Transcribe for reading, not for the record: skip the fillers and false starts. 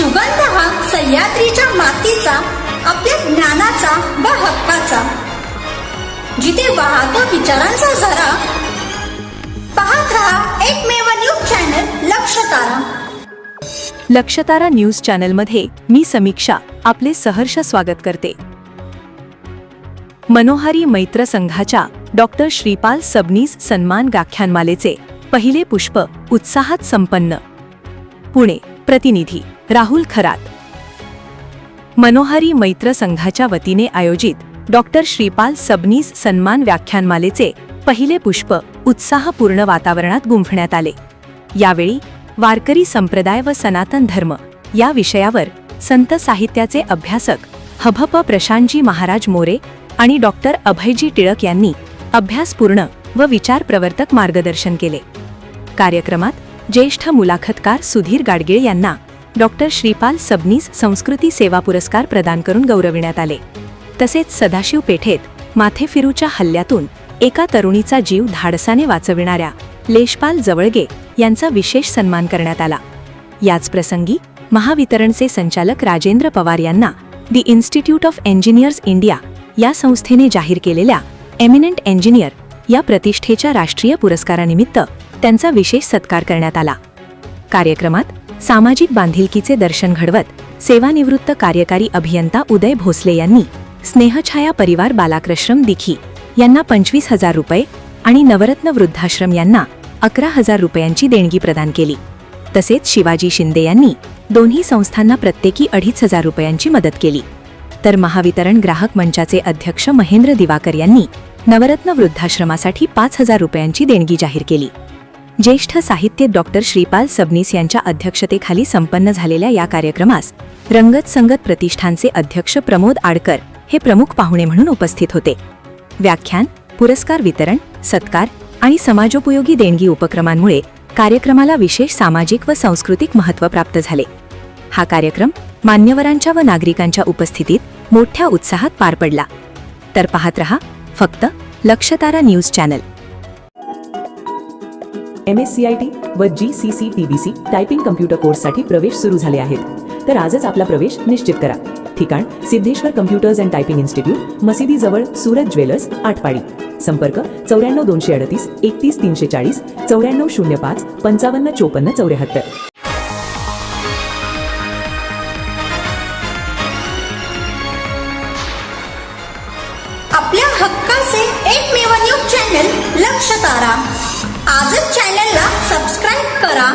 सुगंध हा सह्याद्रीच्या मातीचा, आपल्या ज्ञानाचा व हक्काचा, जिथे वाहतो विचारांचा झरा. पाहत रहा एकमेव न्यूज चॅनल लक्षतारा. लक्षतारा न्यूज चॅनलमध्ये मी समीक्षा आपले सहर्ष स्वागत करते. मनोहारी मैत्र संघाच्या डॉक्टर श्रीपाल सबनीस सन्मान व्याख्यानमालेचे पहिले पुष्प उत्साहात संपन्न. पुणे प्रतिनिधी राहुल खरात. मनोहारी मैत्र संघाच्या वतीने आयोजित डॉक्टर श्रीपाल सबनीस सन्मान व्याख्यानमालेचे पहिले पुष्प उत्साहपूर्ण वातावरणात गुंफण्यात आले. यावेळी वारकरी संप्रदाय व सनातन धर्म या विषयावर संत साहित्याचे अभ्यासक हभप प्रशांतजी महाराज मोरे आणि डॉक्टर अभयजी टिळक यांनी अभ्यासपूर्ण व विचारप्रवर्तक मार्गदर्शन केले. कार्यक्रमात ज्येष्ठ मुलाखतकार सुधीर गाडगीळ यांना डॉक्टर श्रीपाल सबनीस संस्कृती सेवा पुरस्कार प्रदान करून गौरविण्यात आले. तसेच सदाशिव पेठेत माथेफिरूच्या हल्ल्यातून एका तरुणीचा जीव धाडसाने वाचविणाऱ्या लेशपाल जवळगे यांचा विशेष सन्मान करण्यात आला. याच प्रसंगी महावितरणचे संचालक राजेंद्र पवार यांना the institute of engineers India या संस्थेने जाहीर केलेल्या एमिनंट इंजिनियर या प्रतिष्ठेच्या राष्ट्रीय पुरस्कारानिमित्त त्यांचा विशेष सत्कार करण्यात आला. कार्यक्रमात सामाजिक बांधिलकीचे दर्शन घडवत सेवानिवृत्त कार्यकारी अभियंता उदय भोसले यांनी स्नेहछाया परिवार बालाक्रश्रम दिखी यांना 25,000 रुपये आणि नवरत्न वृद्धाश्रम यांना 11,000 रुपयांची देणगी प्रदान केली. तसेच शिवाजी शिंदे यांनी दोन्ही संस्थांना प्रत्येकी 2,500 रुपयांची मदत केली. तर महावितरण ग्राहक मंचाचे अध्यक्ष महेंद्र दिवाकर यांनी नवरत्न वृद्धाश्रमासाठी 5,000 रुपयांची देणगी जाहीर केली. ज्येष्ठ साहित्यिक डॉक्टर श्रीपाल सबनीस यांच्या अध्यक्षतेखाली संपन्न झालेल्या या कार्यक्रमास रंगत संगत प्रतिष्ठानचे अध्यक्ष प्रमोद आडकर हे प्रमुख पाहुणे म्हणून उपस्थित होते. व्याख्यान, पुरस्कार वितरण, सत्कार आणि समाजोपयोगी देणगी उपक्रमांमुळे कार्यक्रमाला विशेष सामाजिक व सांस्कृतिक महत्त्व प्राप्त झाले. हा कार्यक्रम मान्यवरांच्या व नागरिकांच्या उपस्थितीत मोठ्या उत्साहात पार पडला. तर पाहत रहा फक्त लक्षतारा न्यूज चॅनल. MSCIT व GCC-TBC टायपिंग कम्प्युटर कोर्ससाठी प्रवेश सुरू झाले आहेत. तर आजच आपला प्रवेश निश्चित करा. ठिकाण Siddheshwar computers and typing institute, मशिदीजवळ, सूरत ज्वेलर्स, आटपाडी. संपर्क 94 238 31 340 94 05 55 54 74. आपल्या हक्काचे एकमेव न्यूज चॅनल लक्षतारा. आजच चॅनलला सबस्क्राईब करा